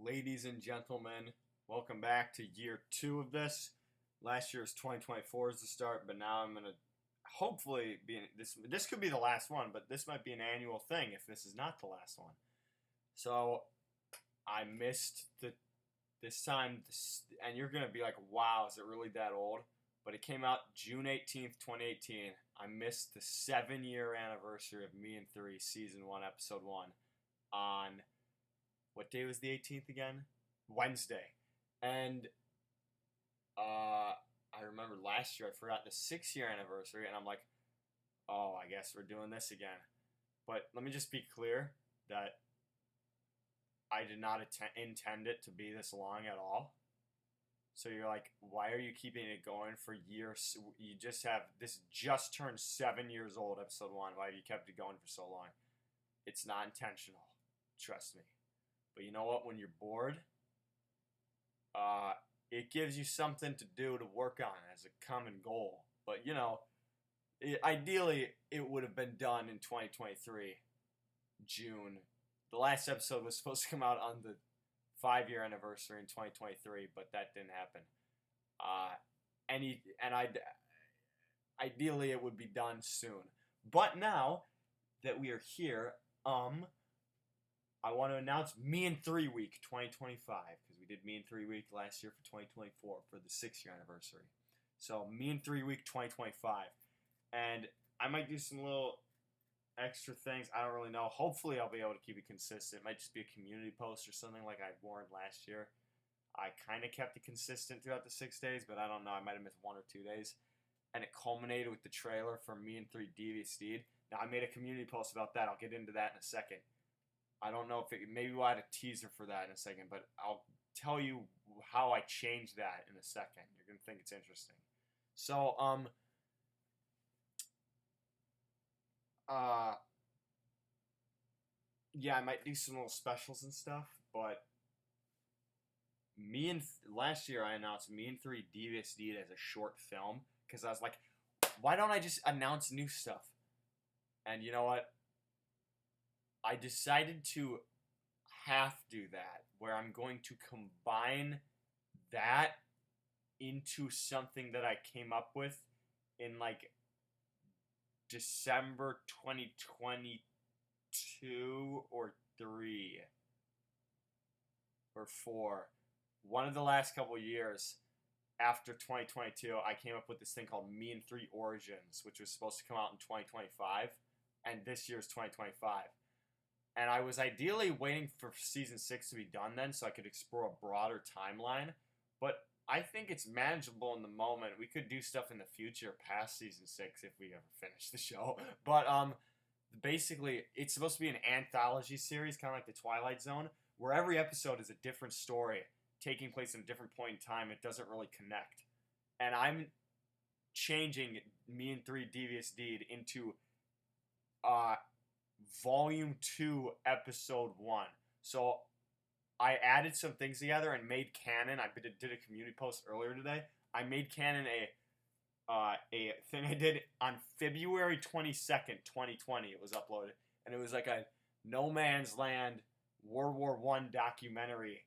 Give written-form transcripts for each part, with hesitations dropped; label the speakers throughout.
Speaker 1: Ladies and gentlemen, welcome back to year 2 of this. Last year's 2024 is the start, but now I'm gonna hopefully be this. This could be the last one, but this might be an annual thing if this is not the last one. So I missed this time, and you're gonna be like, "Wow, is it really that old?" But it came out June 18th, 2018. I missed the 7-year anniversary of Me and Three, Season 1, Episode 1 on what day was the 18th again? Wednesday. And I remember last year I forgot the 6-year anniversary, and I'm like, oh, I guess we're doing this again. But let me just be clear that I did not intend it to be this long at all. So you're like, why are you keeping it going for years? You just turned 7 years old, episode 1. Why have you kept it going for so long? It's not intentional. Trust me. But you know what? When you're bored, it gives you something to do to work on as a common goal. But, ideally, it would have been done in 2023, June. The last episode was supposed to come out on the 5-year anniversary in 2023, but that didn't happen. Ideally, it would be done soon. But now that we are here, I want to announce Me and 3 Week 2025, because we did Me and 3 Week last year for 2024 for the 6-year anniversary. So Me and 3 Week 2025. And I might do some little extra things. I don't really know. Hopefully I'll be able to keep it consistent. It might just be a community post or something like I warned last year. I kind of kept it consistent throughout the 6 days, but I don't know. I might have missed 1 or 2 days. And it culminated with the trailer for Me and 3 Devious Steed. Now, I made a community post about that. I'll get into that in a second. I don't know if maybe we'll add a teaser for that in a second, but I'll tell you how I changed that in a second. You're going to think it's interesting. So, yeah, I might do some little specials and stuff, but last year I announced Me and 3 Devious Deed as a short film, because I was like, why don't I just announce new stuff? And you know what? I decided to half do that, where I'm going to combine that into something that I came up with in like December 2022 or 3 or 4. One of the last couple years after 2022, I came up with this thing called Me and 3 Origins, which was supposed to come out in 2025, and this year's 2025. And I was ideally waiting for Season 6 to be done then so I could explore a broader timeline. But I think it's manageable in the moment. We could do stuff in the future past Season 6 if we ever finish the show. But basically, it's supposed to be an anthology series, kind of like The Twilight Zone, where every episode is a different story taking place in a different point in time. It doesn't really connect. And I'm changing Me and 3 Devious Deed into Volume 2, Episode 1. So I added some things together and made canon. I did a community post earlier today. I made canon a thing I did on February 22nd, 2020. It was uploaded. And it was like a No Man's Land World War I documentary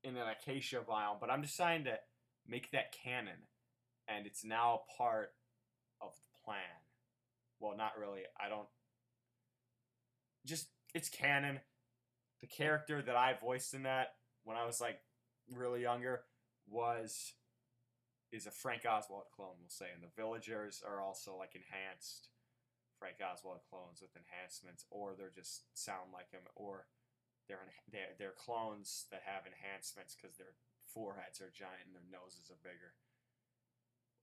Speaker 1: in an acacia biome. But I'm deciding to make that canon. And it's now a part of the plan. Well, not really. It's canon. The character that I voiced in that when I was like really younger is a Frank Oswald clone, we'll say, and the villagers are also like enhanced Frank Oswald clones with enhancements, or they're just sound like him, or they're clones that have enhancements because their foreheads are giant and their noses are bigger,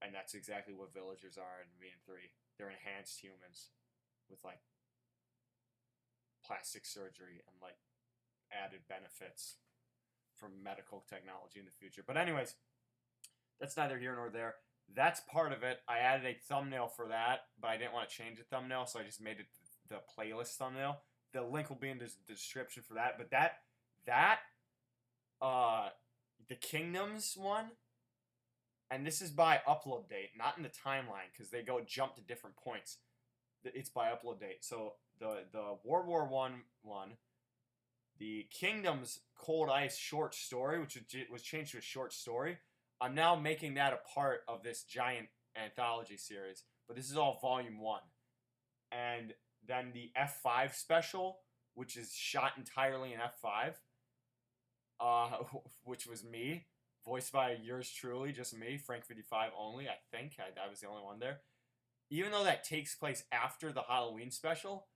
Speaker 1: and that's exactly what villagers are in Me and 3. They're enhanced humans with like plastic surgery and like added benefits from medical technology in the future. But anyways, that's neither here nor there. That's part of it. I added a thumbnail for that, but I didn't want to change the thumbnail, so I just made it the playlist thumbnail. The link will be in the description for that. But the Kingdoms one, and this is by upload date, not in the timeline, because they jump to different points. It's by upload date. So the World War I one, the Kingdom's Cold Ice short story, which was changed to a short story. I'm now making that a part of this giant anthology series, but this is all volume 1. And then the F5 special, which is shot entirely in F5, which was me, voiced by yours truly, just me, Frank55 only, I think. I was the only one there. Even though that takes place after the Halloween special,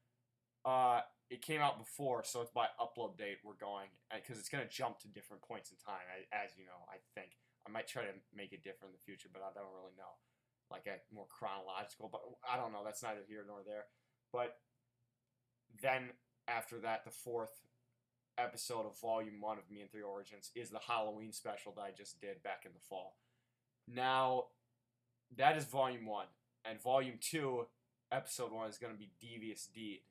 Speaker 1: it came out before, so it's by upload date we're going, because it's going to jump to different points in time, as you know, I think. I might try to make it different in the future, but I don't really know. Like a more chronological, but I don't know. That's neither here nor there. But then after that, the 4th episode of Volume 1 of Me and 3 Origins is the Halloween special that I just did back in the fall. Now, that is Volume 1. And Volume 2, Episode 1, is going to be Devious Deed.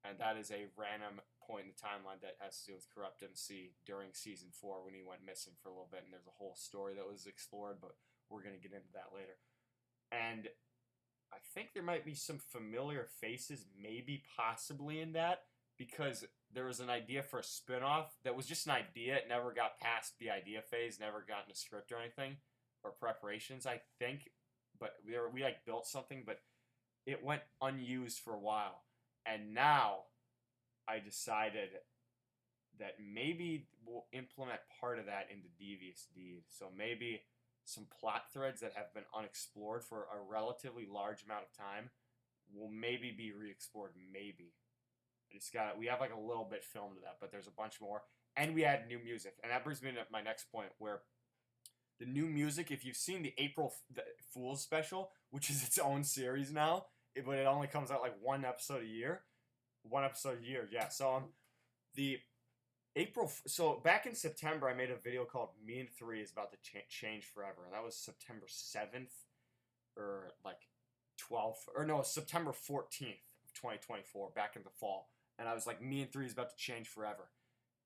Speaker 1: And that is a random point in the timeline that has to do with Corrupt MC during Season 4 when he went missing for a little bit. And there's a whole story that was explored, but we're going to get into that later. And I think there might be some familiar faces, maybe possibly in that, because there was an idea for a spin-off that was just an idea. It never got past the idea phase, never got in a script or anything, or preparations, I think. But we like built something, but it went unused for a while. And now I decided that maybe we'll implement part of that into Devious Deed. So maybe some plot threads that have been unexplored for a relatively large amount of time will maybe be re-explored, maybe. We have like a little bit filmed of that, but there's a bunch more. And we add new music. And that brings me to my next point, where the new music, if you've seen the April Fool's special, which is its own series now, but it only comes out like one episode a year. Yeah. So so back in September, I made a video called Me and 3 is about to change forever. And that was September 7th or like 12th, or no, September 14th of 2024, back in the fall. And I was like, Me and 3 is about to change forever.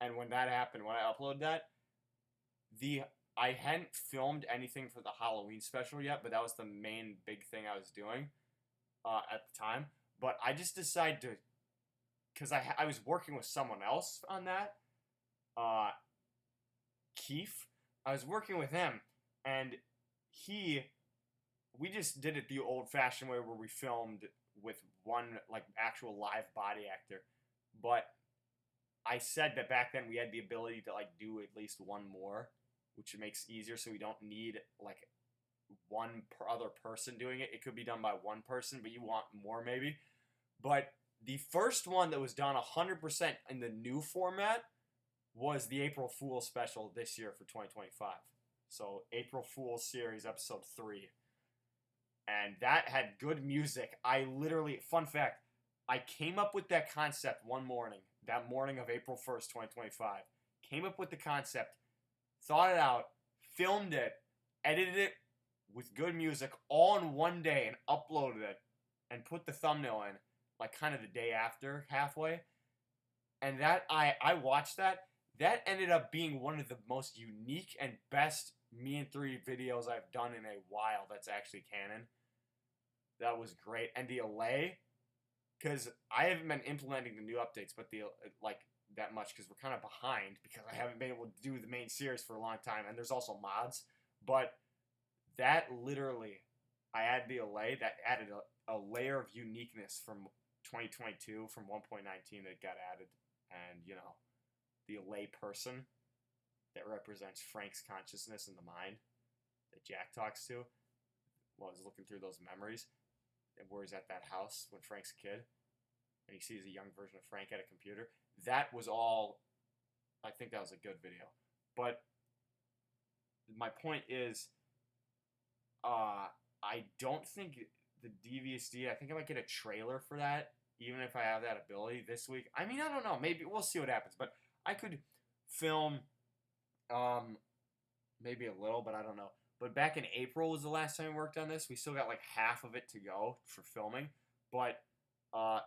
Speaker 1: And when that happened, when I uploaded that, I hadn't filmed anything for the Halloween special yet, but that was the main big thing I was doing at the time. But I just decided to, because I was working with someone else on that, Keith. I was working with him, and we just did it the old-fashioned way where we filmed with one, like, actual live body actor. But I said that back then we had the ability to, like, do at least one more, which makes it easier, so we don't need, like, one other person doing it. It could be done by one person, but you want more, maybe. But the first one that was done 100% in the new format was the April Fool's special this year for 2025. So, April Fool's series, episode 3. And that had good music. Fun fact, I came up with that concept one morning, that morning of April 1st, 2025. Came up with the concept, thought it out, filmed it, edited it with good music all in one day, and uploaded it, and put the thumbnail in, like kind of the day after, halfway. And that, I watched that. That ended up being one of the most unique and best Me and 3 videos I've done in a while that's actually canon. That was great. And the delay, because I haven't been implementing the new updates, but that much, because we're kind of behind, because I haven't been able to do the main series for a long time, and there's also mods. But that literally, I added the delay, that added a layer of uniqueness from 2022, from 1.19 that got added. And, you know, the lay person that represents Frank's consciousness in the mind that Jack talks to, while he's looking through those memories, where he's at that house when Frank's a kid, and he sees a young version of Frank at a computer. That was all, I think that was a good video. But my point is, I don't think the Devious D, I think I might get a trailer for that, even if I have that ability this week. I mean, I don't know, maybe, we'll see what happens, but I could film, maybe a little, but I don't know. But back in April was the last time we worked on this. We still got like half of it to go for filming. But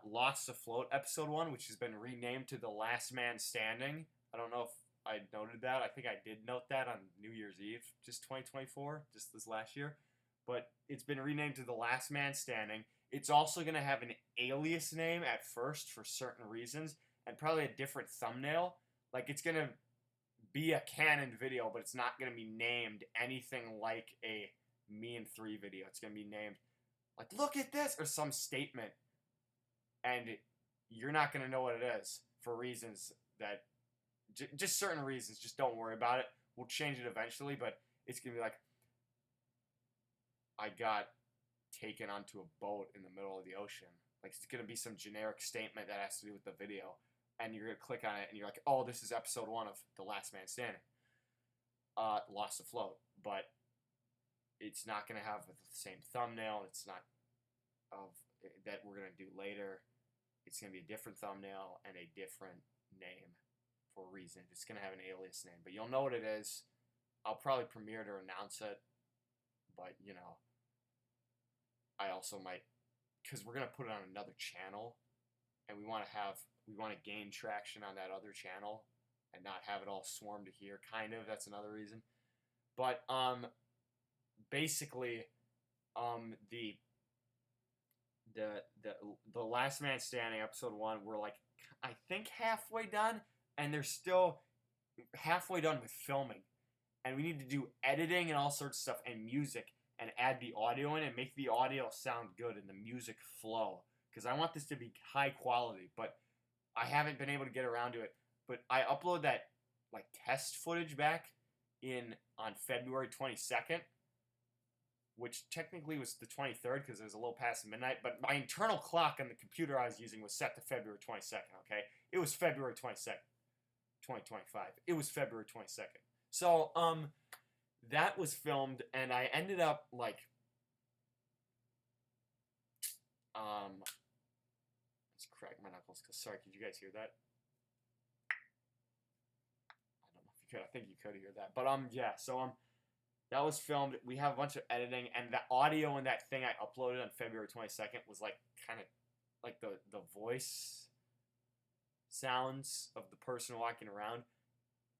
Speaker 1: Lost Afloat episode 1, which has been renamed to The Last Man Standing. I don't know if I noted that. I think I did note that on New Year's Eve, just 2024, just this last year. But it's been renamed to The Last Man Standing. It's also going to have an alias name at first for certain reasons. and probably a different thumbnail. Like, it's going to be a canon video, but it's not going to be named anything like a Me in 3 video. It's going to be named, like, look at this, or some statement. And you're not going to know what it is for reasons that, just certain reasons. Just don't worry about it. We'll change it eventually, but it's going to be like, I got taken onto a boat in the middle of the ocean. Like, it's going to be some generic statement that has to do with the video. And you're going to click on it, and you're like, oh, this is episode 1 of The Last Man Standing. Lost Afloat. But it's not going to have the same thumbnail. It's not of that we're going to do later. It's going to be a different thumbnail and a different name for a reason. It's going to have an alias name. But you'll know what it is. I'll probably premiere it or announce it. But, you know, I also might, because we're going to put it on another channel. And we want to gain traction on that other channel and not have it all swarm to here, kind of. That's another reason. But basically, the Last Man Standing episode 1, we're like, I think halfway done, and they're still halfway done with filming, and we need to do editing and all sorts of stuff and music and add the audio in and make the audio sound good and the music flow, because I want this to be high quality, but I haven't been able to get around to it. But I uploaded that like test footage back on February 22nd, which technically was the 23rd because it was a little past midnight, but my internal clock on the computer I was using was set to February 22nd, okay? It was February 22nd, 2025. It was February 22nd. So, that was filmed, and I ended up, like, let's crack my knuckles, because, sorry, could you guys hear that? I don't know if you could. I think you could hear that. But, yeah, so, that was filmed. We have a bunch of editing, and the audio in that thing I uploaded on February 22nd was, like, kind of, like, the voice sounds of the person walking around.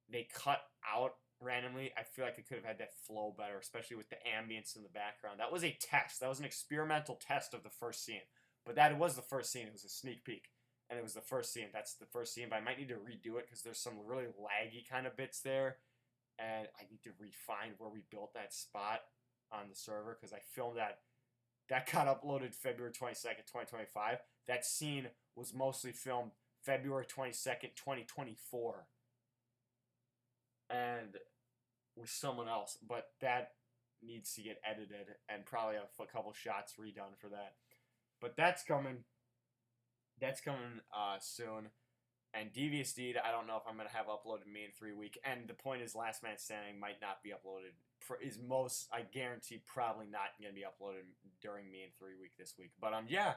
Speaker 1: They cut out randomly. I feel like I could have had that flow better, especially with the ambience in the background. That was a test. That was an experimental test of the first scene. But that was the first scene. It was a sneak peek. And it was the first scene. That's the first scene. But I might need to redo it because there's some really laggy kind of bits there. And I need to refine where we built that spot on the server because I filmed that. That got uploaded February 22nd, 2025. That scene was mostly filmed February 22nd, 2024. And with someone else. But that needs to get edited and probably have a couple shots redone for that. But that's coming. That's coming soon. And Devious Deed, I don't know if I'm going to have uploaded Me in 3 weeks. And the point is, Last Man Standing might not be uploaded. I guarantee, probably not going to be uploaded during Me in 3 weeks this week. But, yeah.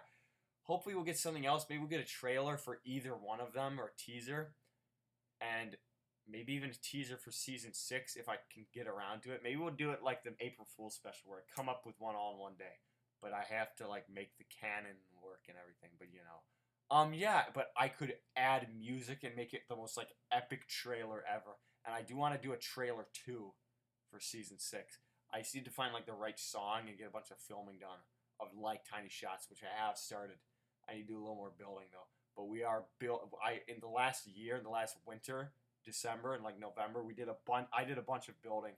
Speaker 1: Hopefully we'll get something else. Maybe we'll get a trailer for either one of them, or a teaser. And maybe even a teaser for Season 6 if I can get around to it. Maybe we'll do it like the April Fool's special where I come up with one all in one day. But I have to, like, make the canon work and everything. But, you know. Yeah, but I could add music and make it the most, like, epic trailer ever. And I do want to do a trailer, too, for Season 6. I just need to find, like, the right song and get a bunch of filming done of, like, tiny shots, which I have started. I need to do a little more building, though. But we are in the last year, in the last winter, December and, like, November, I did a bunch of building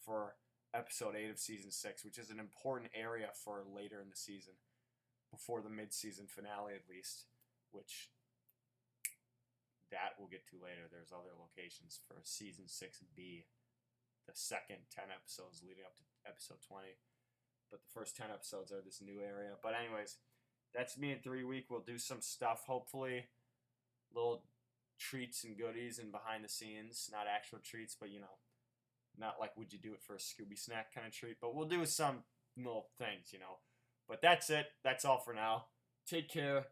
Speaker 1: for Episode 8 of Season 6, which is an important area for later in the season. Before the mid-season finale, at least. Which, that we'll get to later. There's other locations for Season 6B. The second 10 episodes leading up to Episode 20. But the first 10 episodes are this new area. But anyways, that's Me in 3 weeks. We'll do some stuff, hopefully. Little treats and goodies and behind the scenes. Not actual treats, but, you know, not like would you do it for a Scooby snack kind of treat. But we'll do some little things, you know. But that's it. That's all for now. Take care.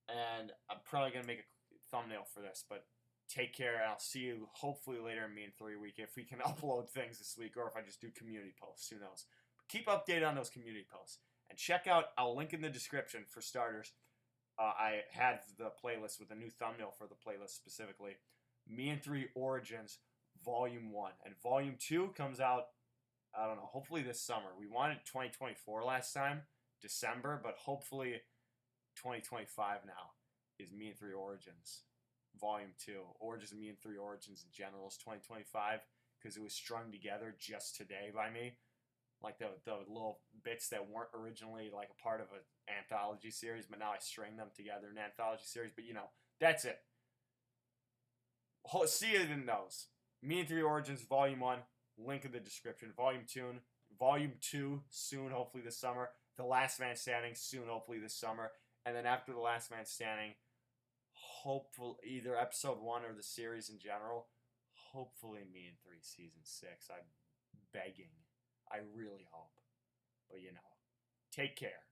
Speaker 1: And I'm probably going to make a thumbnail for this, but take care, and I'll see you hopefully later in Me in 3 weeks if we can upload things this week, or if I just do community posts, who knows. But keep updated on those community posts. And check out, I'll link in the description for starters. I had the playlist with a new thumbnail for the playlist specifically. Me in 3 Origins, Volume 1. And Volume 2 comes out, I don't know, hopefully this summer. We wanted 2024 last time, December, but hopefully 2025 now is Me in 3 Origins. Volume 2, or just Me and 3 Origins in General's 2025, because it was strung together just today by me. Like the little bits that weren't originally like a part of an anthology series, but now I string them together in an anthology series. But that's it. See it in those. Me and 3 Origins, Volume 1, link in the description. Volume 2, soon, hopefully this summer. The Last Man Standing, soon, hopefully this summer. And then after The Last Man Standing, hopefully either episode 1 or the series in general. Hopefully Me and 3 season 6. I'm begging. I really hope. But take care.